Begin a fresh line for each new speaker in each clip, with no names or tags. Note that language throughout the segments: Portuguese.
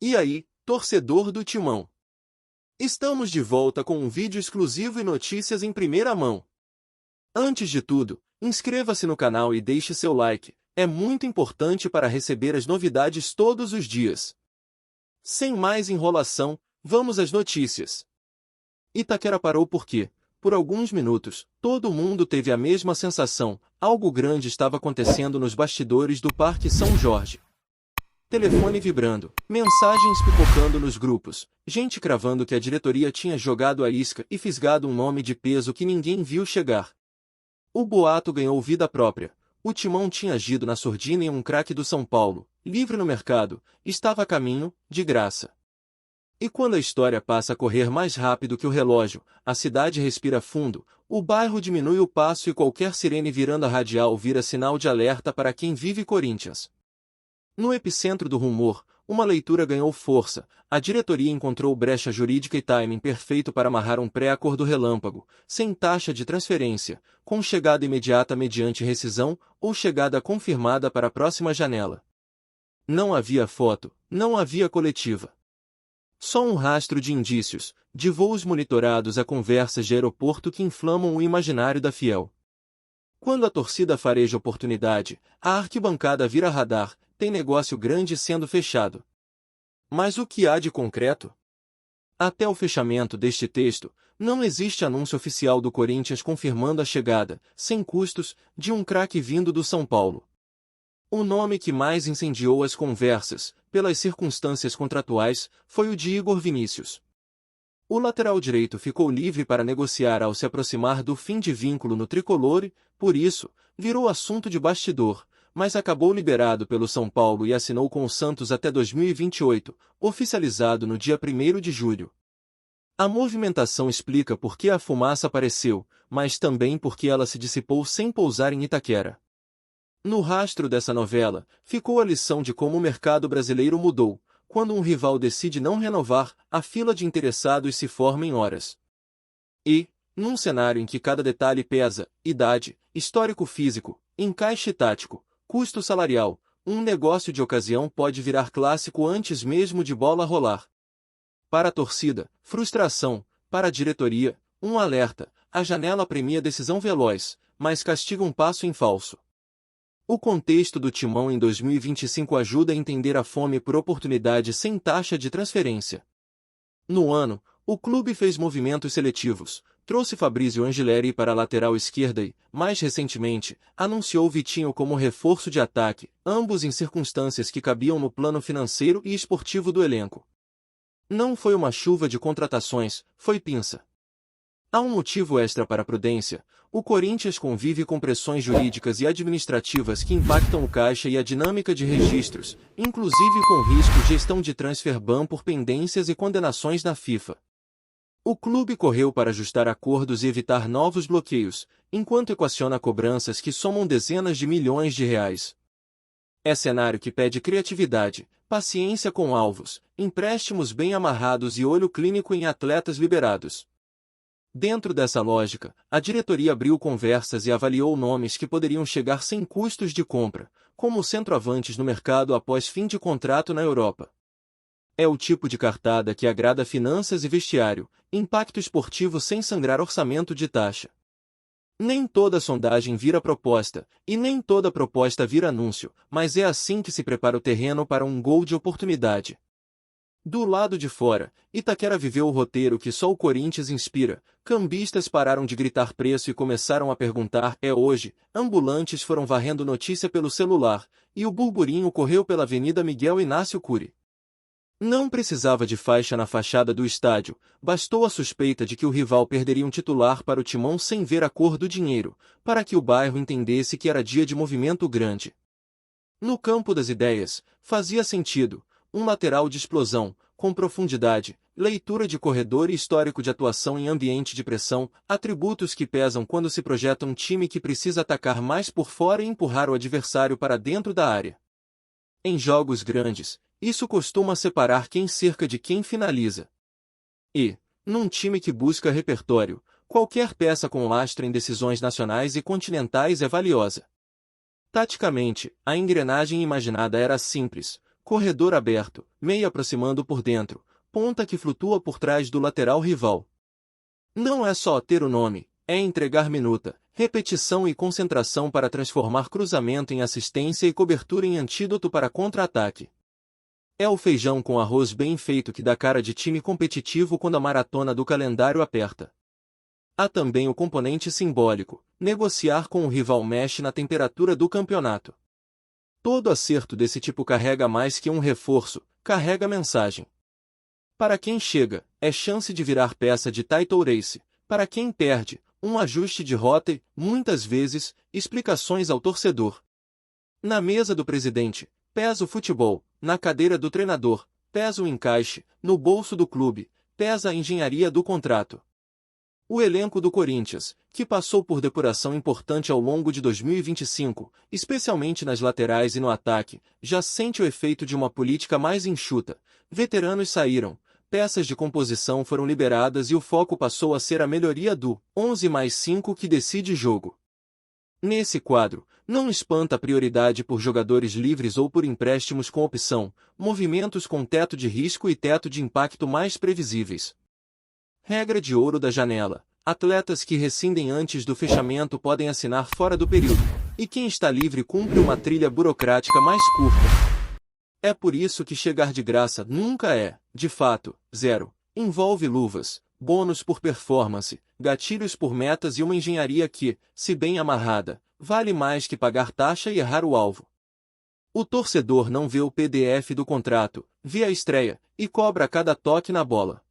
E aí, torcedor do Timão? Estamos de volta com um vídeo exclusivo e notícias em primeira mão. Antes de tudo, inscreva-se no canal e deixe seu like, é muito importante para receber as novidades todos os dias. Sem mais enrolação, vamos às notícias. Itaquera parou porque, por alguns minutos, todo mundo teve a mesma sensação, algo grande estava acontecendo nos bastidores do Parque São Jorge. Telefone vibrando, mensagens pipocando nos grupos, gente cravando que a diretoria tinha jogado a isca e fisgado um nome de peso que ninguém viu chegar. O boato ganhou vida própria. O Timão tinha agido na sordina e um craque do São Paulo, livre no mercado, estava a caminho, de graça. E quando a história passa a correr mais rápido que o relógio, a cidade respira fundo, o bairro diminui o passo e qualquer sirene virando a radial vira sinal de alerta para quem vive Corinthians. No epicentro do rumor, uma leitura ganhou força, a diretoria encontrou brecha jurídica e timing perfeito para amarrar um pré-acordo relâmpago, sem taxa de transferência, com chegada imediata mediante rescisão ou chegada confirmada para a próxima janela. Não havia foto, não havia coletiva. Só um rastro de indícios, de voos monitorados a conversas de aeroporto que inflamam o imaginário da fiel. Quando a torcida fareja oportunidade, a arquibancada vira radar, tem negócio grande sendo fechado. Mas o que há de concreto? Até o fechamento deste texto, não existe anúncio oficial do Corinthians confirmando a chegada, sem custos, de um craque vindo do São Paulo. O nome que mais incendiou as conversas, pelas circunstâncias contratuais, foi o de Igor Vinícius. O lateral direito ficou livre para negociar ao se aproximar do fim de vínculo no tricolor e, por isso, virou assunto de bastidor, mas acabou liberado pelo São Paulo e assinou com o Santos até 2028, oficializado no dia 1º de julho. A movimentação explica por que a fumaça apareceu, mas também porque ela se dissipou sem pousar em Itaquera. No rastro dessa novela, ficou a lição de como o mercado brasileiro mudou. Quando um rival decide não renovar, a fila de interessados se forma em horas. E, num cenário em que cada detalhe pesa, idade, histórico físico, encaixe tático, custo salarial, um negócio de ocasião pode virar clássico antes mesmo de bola rolar. Para a torcida, frustração, para a diretoria, um alerta, a janela premia decisão veloz, mas castiga um passo em falso. O contexto do Timão em 2025 ajuda a entender a fome por oportunidade sem taxa de transferência. No ano, o clube fez movimentos seletivos, trouxe Fabrício Angileri para a lateral esquerda e, mais recentemente, anunciou Vitinho como reforço de ataque, ambos em circunstâncias que cabiam no plano financeiro e esportivo do elenco. Não foi uma chuva de contratações, foi pinça. Há um motivo extra para a prudência. O Corinthians convive com pressões jurídicas e administrativas que impactam o caixa e a dinâmica de registros, inclusive com risco de gestão de transfer ban por pendências e condenações na FIFA. O clube correu para ajustar acordos e evitar novos bloqueios, enquanto equaciona cobranças que somam dezenas de milhões de reais. É cenário que pede criatividade, paciência com alvos, empréstimos bem amarrados e olho clínico em atletas liberados. Dentro dessa lógica, a diretoria abriu conversas e avaliou nomes que poderiam chegar sem custos de compra, como centroavantes no mercado após fim de contrato na Europa. É o tipo de cartada que agrada finanças e vestiário, impacto esportivo sem sangrar orçamento de taxa. Nem toda sondagem vira proposta, e nem toda proposta vira anúncio, mas é assim que se prepara o terreno para um gol de oportunidade. Do lado de fora, Itaquera viveu o roteiro que só o Corinthians inspira, cambistas pararam de gritar preço e começaram a perguntar "é hoje", ambulantes foram varrendo notícia pelo celular, e o burburinho correu pela Avenida Miguel Inácio Cury. Não precisava de faixa na fachada do estádio, bastou a suspeita de que o rival perderia um titular para o Timão sem ver a cor do dinheiro, para que o bairro entendesse que era dia de movimento grande. No campo das ideias, fazia sentido. Um lateral de explosão, com profundidade, leitura de corredor e histórico de atuação em ambiente de pressão, atributos que pesam quando se projeta um time que precisa atacar mais por fora e empurrar o adversário para dentro da área. Em jogos grandes, isso costuma separar quem cerca de quem finaliza. E, num time que busca repertório, qualquer peça com lastro em decisões nacionais e continentais é valiosa. Taticamente, a engrenagem imaginada era simples. corredor aberto, meia aproximando por dentro, ponta que flutua por trás do lateral rival. Não é só ter o nome, é entregar minuta, repetição e concentração para transformar cruzamento em assistência e cobertura em antídoto para contra-ataque. É o feijão com arroz bem feito que dá cara de time competitivo quando a maratona do calendário aperta. Há também o componente simbólico, negociar com o rival mexe na temperatura do campeonato. Todo acerto desse tipo carrega mais que um reforço, carrega mensagem. Para quem chega, é chance de virar peça de title race. Para quem perde, um ajuste de rota e, muitas vezes, explicações ao torcedor. Na mesa do presidente, pesa o futebol, na cadeira do treinador, pesa o encaixe, no bolso do clube, pesa a engenharia do contrato. O elenco do Corinthians, que passou por depuração importante ao longo de 2025, especialmente nas laterais e no ataque, já sente o efeito de uma política mais enxuta. Veteranos saíram, peças de composição foram liberadas e o foco passou a ser a melhoria do 11+5 que decide jogo. Nesse quadro, não espanta a prioridade por jogadores livres ou por empréstimos com opção, movimentos com teto de risco e teto de impacto mais previsíveis. Regra de ouro da janela: atletas que rescindem antes do fechamento podem assinar fora do período, e quem está livre cumpre uma trilha burocrática mais curta. É por isso que chegar de graça nunca é, de fato, zero. Envolve luvas, bônus por performance, gatilhos por metas e uma engenharia que, se bem amarrada, vale mais que pagar taxa e errar o alvo. O torcedor não vê o PDF do contrato, vê a estreia, e cobra cada toque na bola.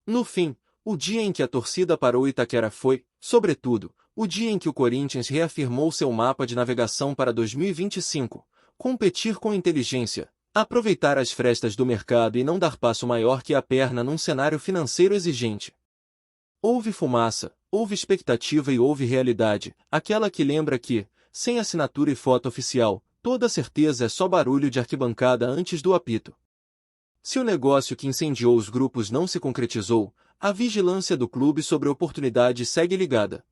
No fim, o dia em que a torcida parou Itaquera foi, sobretudo, o dia em que o Corinthians reafirmou seu mapa de navegação para 2025, competir com inteligência, aproveitar as frestas do mercado e não dar passo maior que a perna num cenário financeiro exigente. Houve fumaça, houve expectativa e houve realidade, aquela que lembra que, sem assinatura e foto oficial, toda certeza é só barulho de arquibancada antes do apito. Se o negócio que incendiou os grupos não se concretizou, a vigilância do clube sobre a oportunidade segue ligada.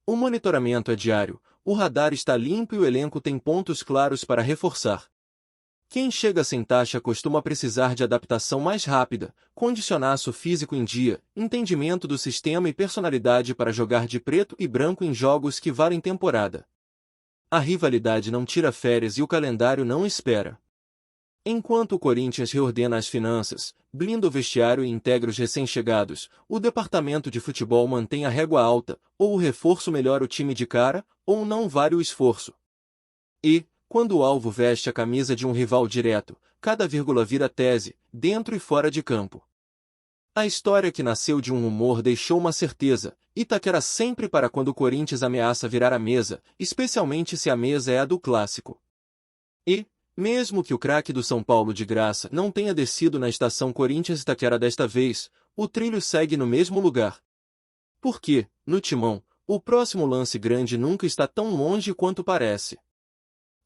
O monitoramento é diário, o radar está limpo e o elenco tem pontos claros para reforçar. Quem chega sem taxa costuma precisar de adaptação mais rápida, condicionamento físico em dia, entendimento do sistema e personalidade para jogar de preto e branco em jogos que valem temporada. A rivalidade não tira férias e o calendário não espera. Enquanto o Corinthians reordena as finanças, blinda o vestiário e integra os recém-chegados, o departamento de futebol mantém a régua alta, ou o reforço melhora o time de cara, ou não vale o esforço. E, quando o alvo veste a camisa de um rival direto, cada vírgula vira tese, dentro e fora de campo. A história que nasceu de um rumor deixou uma certeza: Itaquera sempre para quando o Corinthians ameaça virar a mesa, especialmente se a mesa é a do clássico. E, mesmo que o craque do São Paulo de graça não tenha descido na estação Corinthians-Itaquera desta vez, o trilho segue no mesmo lugar. Porque, no timão, o próximo lance grande nunca está tão longe quanto parece.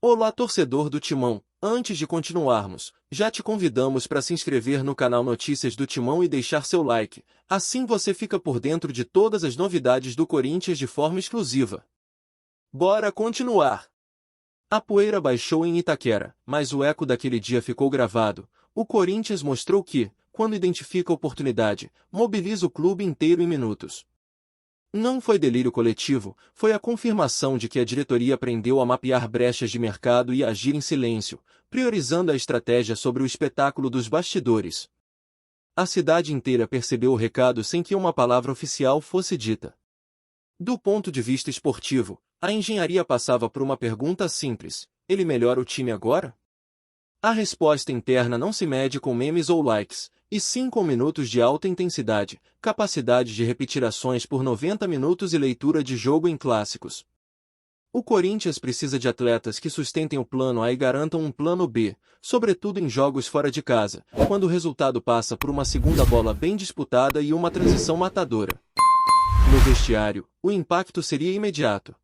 Olá, torcedor do Timão! Antes de continuarmos, já te convidamos para se inscrever no canal Notícias do Timão e deixar seu like, assim você fica por dentro de todas as novidades do Corinthians de forma exclusiva. Bora continuar! A poeira baixou em Itaquera, mas o eco daquele dia ficou gravado. O Corinthians mostrou que, quando identifica a oportunidade, mobiliza o clube inteiro em minutos. Não foi delírio coletivo, foi a confirmação de que a diretoria aprendeu a mapear brechas de mercado e a agir em silêncio, priorizando a estratégia sobre o espetáculo dos bastidores. A cidade inteira percebeu o recado sem que uma palavra oficial fosse dita. Do ponto de vista esportivo, a engenharia passava por uma pergunta simples: ele melhora o time agora? A resposta interna não se mede com memes ou likes, e sim com minutos de alta intensidade, capacidade de repetir ações por 90 minutos e leitura de jogo em clássicos. O Corinthians precisa de atletas que sustentem o plano A e garantam um plano B, sobretudo em jogos fora de casa, quando o resultado passa por uma segunda bola bem disputada e uma transição matadora. No vestiário, o impacto seria imediato.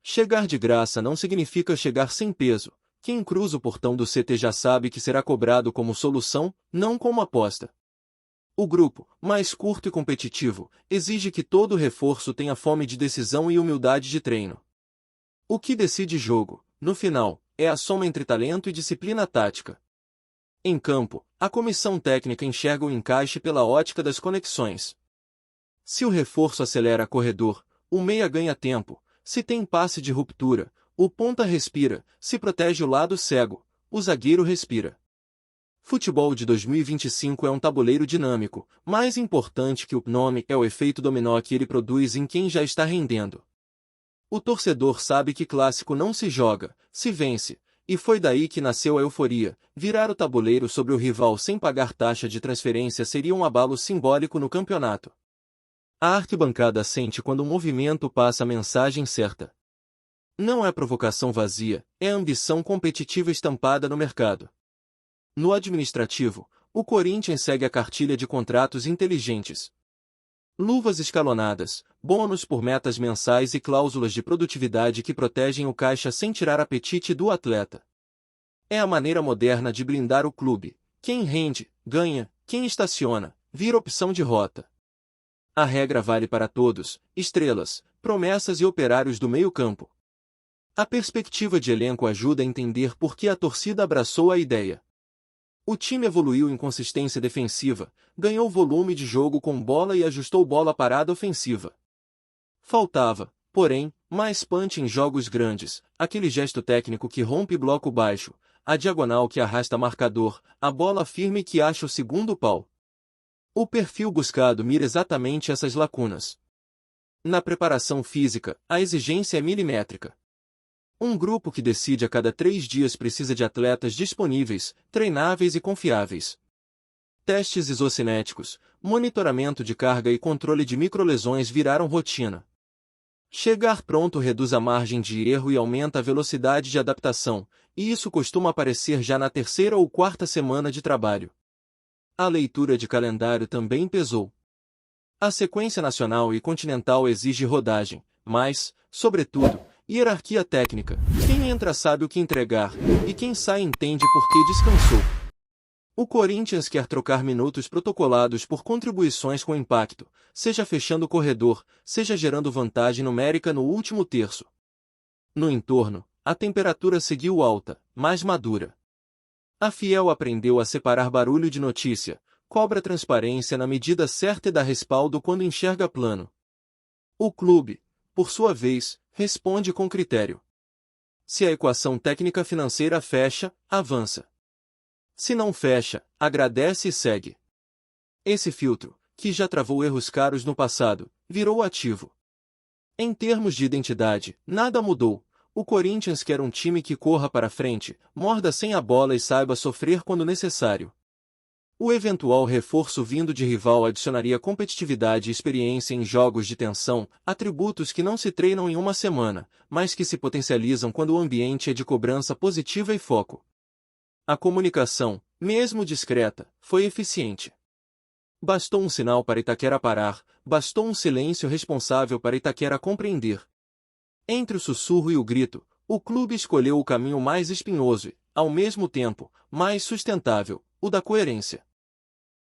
Chegar de graça não significa chegar sem peso. Quem cruza o portão do CT já sabe que será cobrado como solução, não como aposta. O grupo, mais curto e competitivo, exige que todo reforço tenha fome de decisão e humildade de treino. O que decide jogo, no final, é a soma entre talento e disciplina tática. Em campo, a comissão técnica enxerga o encaixe pela ótica das conexões. Se o reforço acelera corredor, o meia ganha tempo. Se tem passe de ruptura, o ponta respira. Se protege o lado cego, o zagueiro respira. Futebol de 2025 é um tabuleiro dinâmico. Mais importante que o nome é o efeito dominó que ele produz em quem já está rendendo. O torcedor sabe que clássico não se joga, se vence. E foi daí que nasceu a euforia. Virar o tabuleiro sobre o rival sem pagar taxa de transferência seria um abalo simbólico no campeonato. A arquibancada sente quando um movimento passa a mensagem certa. Não é provocação vazia, é ambição competitiva estampada no mercado. No administrativo, o Corinthians segue a cartilha de contratos inteligentes. Luvas escalonadas, bônus por metas mensais e cláusulas de produtividade que protegem o caixa sem tirar apetite do atleta. É a maneira moderna de blindar o clube. Quem rende, ganha, quem estaciona, vira opção de rota. A regra vale para todos, estrelas, promessas e operários do meio-campo. A perspectiva de elenco ajuda a entender por que a torcida abraçou a ideia. O time evoluiu em consistência defensiva, ganhou volume de jogo com bola e ajustou bola parada ofensiva. Faltava, porém, mais punch em jogos grandes, aquele gesto técnico que rompe bloco baixo, a diagonal que arrasta marcador, a bola firme que acha o segundo pau. O perfil buscado mira exatamente essas lacunas. Na preparação física, a exigência é milimétrica. Um grupo que decide a cada 3 dias precisa de atletas disponíveis, treináveis e confiáveis. Testes isocinéticos, monitoramento de carga e controle de microlesões viraram rotina. Chegar pronto reduz a margem de erro e aumenta a velocidade de adaptação, e isso costuma aparecer já na 3ª ou 4ª semana de trabalho. A leitura de calendário também pesou. A sequência nacional e continental exige rodagem, mas, sobretudo, hierarquia técnica. Quem entra sabe o que entregar, e quem sai entende por que descansou. O Corinthians quer trocar minutos protocolados por contribuições com impacto, seja fechando o corredor, seja gerando vantagem numérica no último terço. No entorno, a temperatura seguiu alta, mais madura. A Fiel aprendeu a separar barulho de notícia, cobra transparência na medida certa e dá respaldo quando enxerga plano. O clube, por sua vez, responde com critério. Se a equação técnica financeira fecha, avança. Se não fecha, agradece e segue. Esse filtro, que já travou erros caros no passado, virou ativo. Em termos de identidade, nada mudou. O Corinthians quer um time que corra para frente, morda sem a bola e saiba sofrer quando necessário. O eventual reforço vindo de rival adicionaria competitividade e experiência em jogos de tensão, atributos que não se treinam em uma semana, mas que se potencializam quando o ambiente é de cobrança positiva e foco. A comunicação, mesmo discreta, foi eficiente. Bastou um sinal para Itaquera parar, bastou um silêncio responsável para Itaquera compreender. Entre o sussurro e o grito, o clube escolheu o caminho mais espinhoso e, ao mesmo tempo, mais sustentável, o da coerência.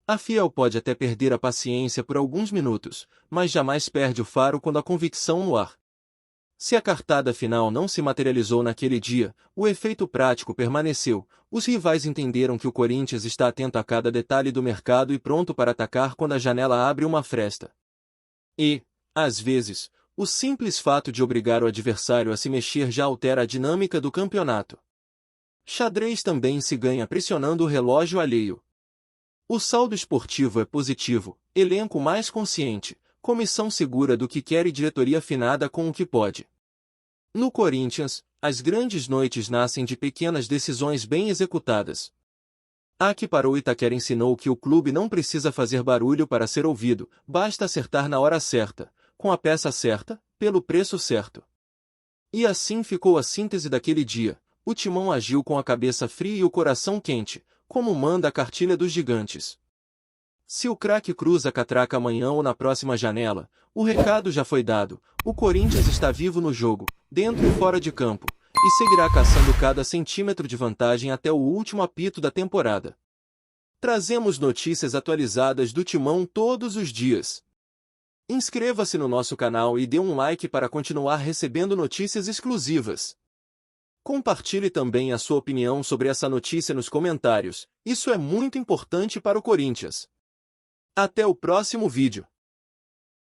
A Fiel pode até perder a paciência por alguns minutos, mas jamais perde o faro quando a convicção no ar. Se a cartada final não se materializou naquele dia, o efeito prático permaneceu. Os rivais entenderam que o Corinthians está atento a cada detalhe do mercado e pronto para atacar quando a janela abre uma fresta. E, às vezes, o simples fato de obrigar o adversário a se mexer já altera a dinâmica do campeonato. Xadrez também se ganha pressionando o relógio alheio. O saldo esportivo é positivo, elenco mais consciente, comissão segura do que quer e diretoria afinada com o que pode. No Corinthians, as grandes noites nascem de pequenas decisões bem executadas. A que parou Itaquera ensinou que o clube não precisa fazer barulho para ser ouvido, basta acertar na hora certa, com a peça certa, pelo preço certo. E assim ficou a síntese daquele dia. O Timão agiu com a cabeça fria e o coração quente, como manda a cartilha dos gigantes. Se o craque cruza a catraca amanhã ou na próxima janela, o recado já foi dado. O Corinthians está vivo no jogo, dentro e fora de campo, e seguirá caçando cada centímetro de vantagem até o último apito da temporada. Trazemos notícias atualizadas do Timão todos os dias. Inscreva-se no nosso canal e dê um like para continuar recebendo notícias exclusivas. Compartilhe também a sua opinião sobre essa notícia nos comentários, isso é muito importante para o Corinthians. Até o próximo vídeo.